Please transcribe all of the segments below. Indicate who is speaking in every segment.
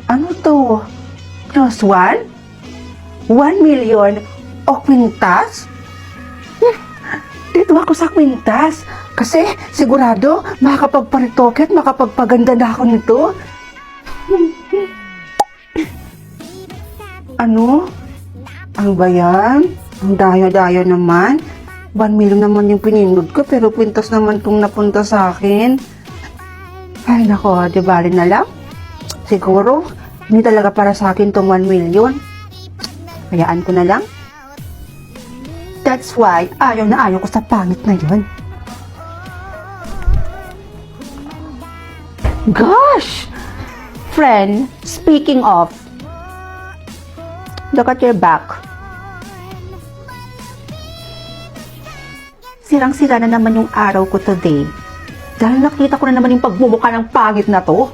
Speaker 1: Ano to? Plus one? 1 million o kwintas? Dito ako sa kwintas. Kasi sigurado makakapagparitoke at makapagpaganda na ako nito. Ano? Ang bayan? Ang dayo-dayo naman. 1 million naman yung pinindod ko pero kwintas naman itong napunta sa akin. Ay nako, di bali na lang. Siguro, hindi talaga para sa akin tong 1 million. Hayaan ko na lang. That's why, ayaw na ayaw ko sa pangit na yun. Gosh! Friend, speaking of, look at your back. Sirang-sira na naman yung araw ko today. Dahil nakita ko na naman yung pagmumukha ng pangit na to.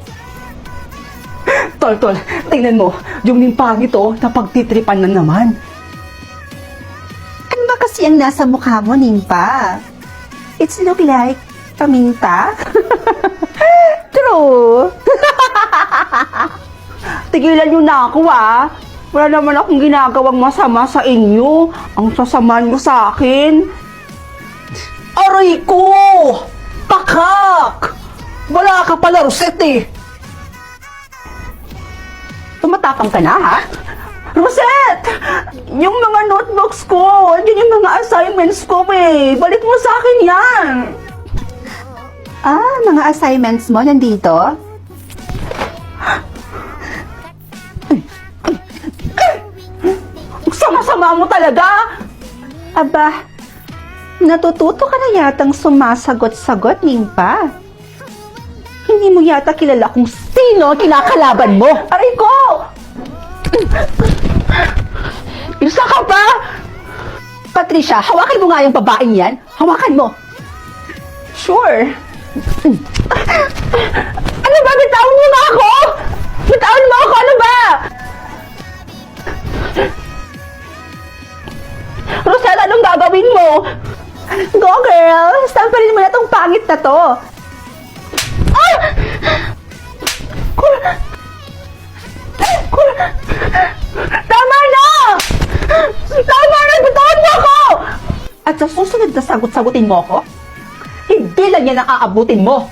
Speaker 1: Tol, tingnan mo, yung ning pangit to, napagtitripan na naman.
Speaker 2: Ano ba kasi ang nasa mukha mo, Nimpa? It's look like paminta.
Speaker 1: True. Tigilan nyo na ako Wala naman akong ginagawang masama sa inyo. Ang sasama nyo sa akin. Aray ko! Pakak! Wala ka pala, Rosette Tumatapang ka na, ha? Rosette! Yung mga notebooks ko, yun yung mga assignments ko, Balik mo sa akin yan.
Speaker 2: Mga assignments mo nandito?
Speaker 1: Sama-sama mo talaga!
Speaker 2: Aba, natututo ka na yatang sumasagot-sagot, Nimpa. Hindi mo yata kilala kung sino ang kinakalaban mo.
Speaker 1: Aray ko! Isa ka pa!
Speaker 2: Patricia, hawakan mo nga yung babaeng yan. Hawakan mo.
Speaker 1: Sure. Ano ba? Bitawan mo na ako! Bitawan mo ako! Ano ba? Roselle, anong gagawin mo?
Speaker 2: Go, girl! Sampalin mo na tong pangit na to.
Speaker 1: Tama na! Tama na! Bitawan mo ako!
Speaker 2: At sa susunod na sagot-sagutin mo ako, hindi lang yan ang aabutin mo.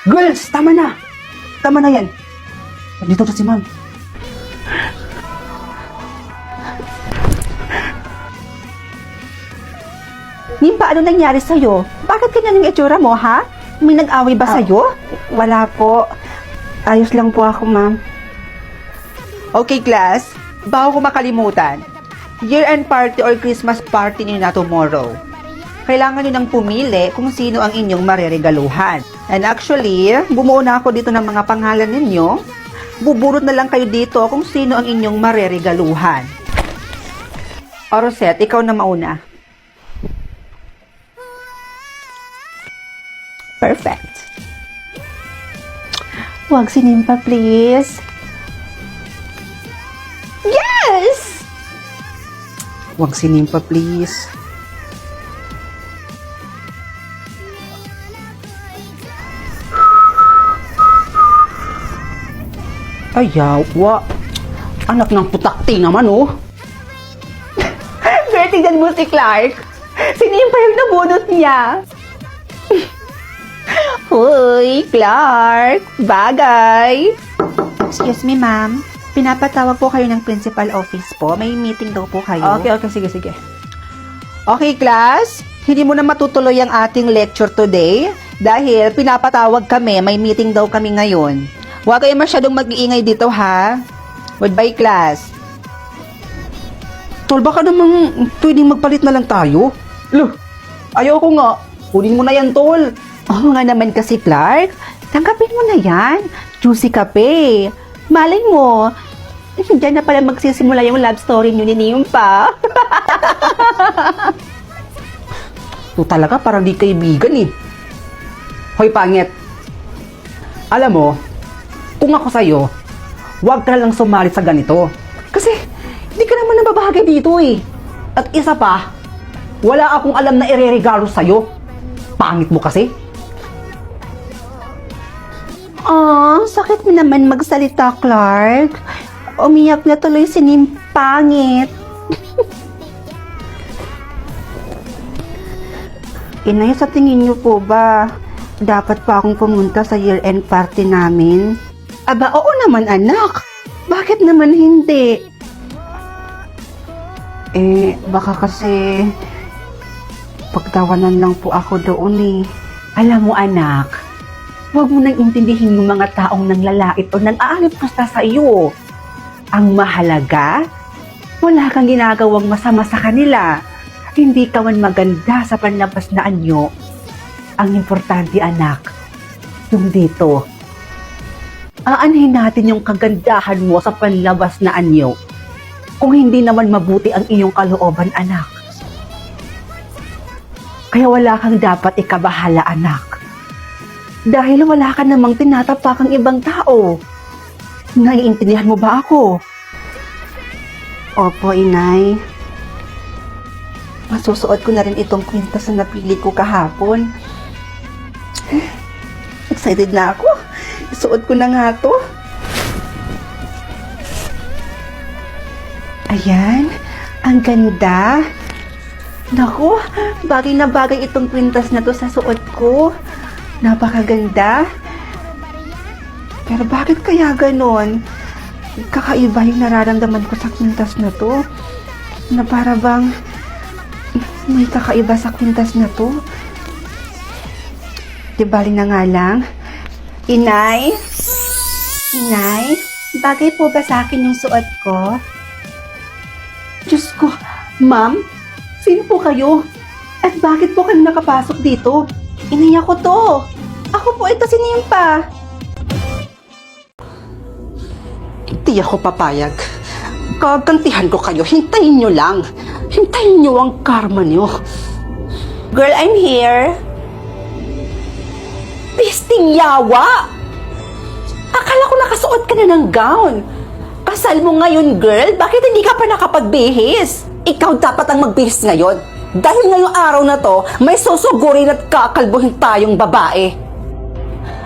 Speaker 1: Girls, tama na! Tama na yan. Dito na si ma'am.
Speaker 2: Nimpa, ano nangyari sa'yo? Bakit ganyan yung itsura mo, ha? May nag-away ba sa'yo?
Speaker 1: Wala po. Ayos lang po ako, ma'am. Okay, class. Bago ko makalimutan. Year-end party or Christmas party niyo na tomorrow. Kailangan niyo nang pumili kung sino ang inyong mareregaluhan. And actually, bumuo na ako dito ng mga pangalan ninyo. Buburot na lang kayo dito kung sino ang inyong mareregaluhan. O Rosette, ikaw na mauna.
Speaker 2: Perfect. Huwag si Nimpa, please. Yes!
Speaker 1: Huwag sinimpa, please. Ayawa. Anak ng putakti naman,
Speaker 2: Girl, tignan mo si Clark. Si Nimpa yung nabunot niya. Hoy, Clark. Bagay. Excuse me, ma'am. Pinapatawag po kayo ng principal office po. May meeting daw po kayo.
Speaker 1: Okay, sige. Okay, class. Hindi mo na matutuloy ang ating lecture today dahil pinapatawag kami. May meeting daw kami ngayon. Huwag kayo masyadong mag-iingay dito, ha? Goodbye, class. Tol, baka namang pwedeng magpalit na lang tayo. Loh, ayoko nga. Kunin mo na yan, Tol.
Speaker 2: Oo nga naman kasi, Clark. Tanggapin mo na yan. Juicy kape. Malay mo, diyan na pala magsisimula yung love story niyo ni Nimpa.
Speaker 1: Ito talaga parang di kaibigan Hoy, pangit. Alam mo, kung ako sa'yo, huwag ka lang sumali sa ganito. Kasi, hindi ka naman nababahagi dito At isa pa, wala akong alam na ireregalo sa'yo. Pangit mo kasi.
Speaker 2: Sakit mo naman magsalita, Clark. Umiyak na tuloy si Nimpangit. Inay, sa tingin niyo po ba, dapat pa akong pumunta sa year-end party namin? Aba, oo naman anak. Bakit naman hindi? Baka kasi pagtawanan lang po ako doon eh. Alam mo anak, huwag mo nang intindihin yung mga taong nanglalait o nang-aalip basta sa iyo. Ang mahalaga, wala kang ginagawang masama sa kanila. Hindi ka man maganda sa panlabas na anyo. Ang importante anak, yung dito. Aanhin natin yung kagandahan mo sa panlabas na anyo. Kung hindi naman mabuti ang iyong kalooban anak. Kaya wala kang dapat ikabahala anak. Dahil wala ka namang tinatapakang ibang tao. Naiintindihan mo ba ako? Opo, inay. Masusuot ko na rin itong kwintas na napili ko kahapon. Excited na ako. Isuot ko na nga to. Ayan, ang ganda. Naku, bagay na bagay itong kwintas na to sa suot ko. Napakaganda. Pero bakit kaya ganon? Kakaiba yung nararamdaman ko sa kwintas na to. Na para bang may kakaiba sa kwintas na to. Di bali na nga lang. Inay? Inay? Bagay po ba sa akin yung suot ko? Diyos ko, ma'am? Sino po kayo? At bakit po kayo nakapasok dito? Inay ako to. Ako po ito si Nimpa. Hindi ako papayag. Kagantihan ko kayo. Hintayin nyo lang. Hintayin nyo ang karma nyo. Girl, I'm here. Pisting yawa! Akala ko nakasuot ka na ng gown. Kasal mo ngayon, girl. Bakit hindi ka pa nakapagbihis? Ikaw dapat ang magbihis ngayon. Dahil ngayong araw na to, may susugurin at kakalbuhin tayong babae.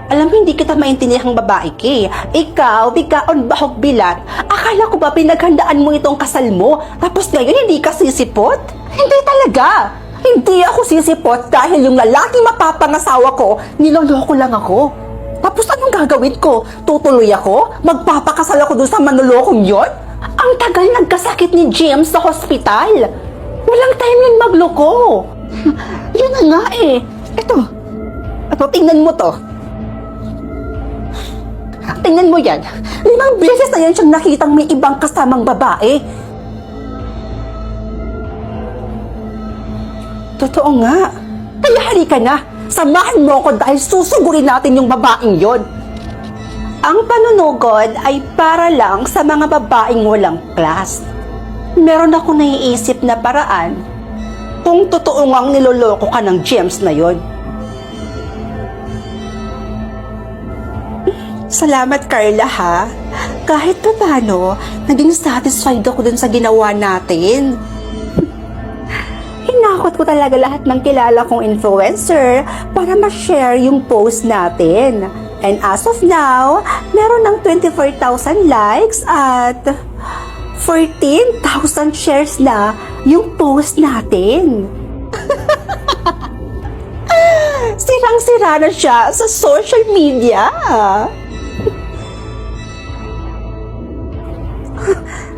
Speaker 2: Alam mo, hindi kita maintindihan babae, Kay. Ikaw, bikaon bahog bilat. Akala ko ba pinaghandaan mo itong kasal mo? Tapos ngayon hindi ka sisipot? Hindi talaga. Hindi ako sisipot dahil yung lalaki mapapangasawa ko, niloloko lang ako. Tapos anong gagawin ko? Tutuloy ako? Magpapakasal ako dun sa manlolokong yon? Ang tagal nagkasakit ni James sa hospital. Walang time yun magloko. Yun na nga eh. Ito, tingnan mo to. Tingnan mo yan. 5 beses na yan siyang nakitang may ibang kasamang babae. Totoo nga. Kaya halika na. Samahan mo ako dahil susugurin natin yung babaeng yon. Ang panunugod ay para lang sa mga babaeng walang class. Meron ako naiisip na paraan kung totoo ngang niloloko ka ng James na yon. Salamat, Carla, ha? Kahit pa paano, naging satisfied ako dun sa ginawa natin. Hinakot ko talaga lahat ng kilala kong influencer para ma-share yung post natin. And as of now, meron ng 24,000 likes at 14,000 shares na yung post natin. Sirang-sira na siya sa social media.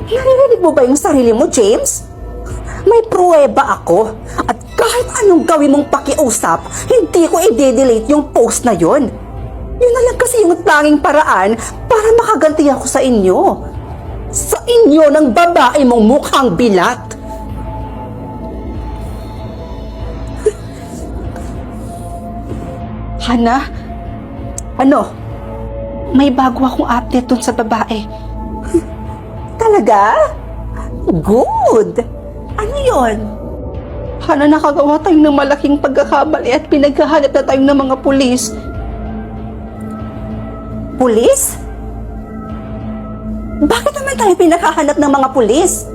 Speaker 2: Narinig mo ba yung sarili mo, James? May pruweba ako. At kahit anong gawin mong pakiusap, hindi ko i-delete yung post na yon. Yun na lang kasi yung tanging paraan para makaganti ako sa inyo. Sa inyo ng babae mong mukhang bilat. Hana? Ano? May bago akong update dun sa babae. Talaga? Good! Ano yon? Hana, nakagawa tayo ng malaking pagkakamali at pinaghahanap na tayo ng mga pulis. Pulis? Bakit naman tayo pinaghahanap ng mga pulis?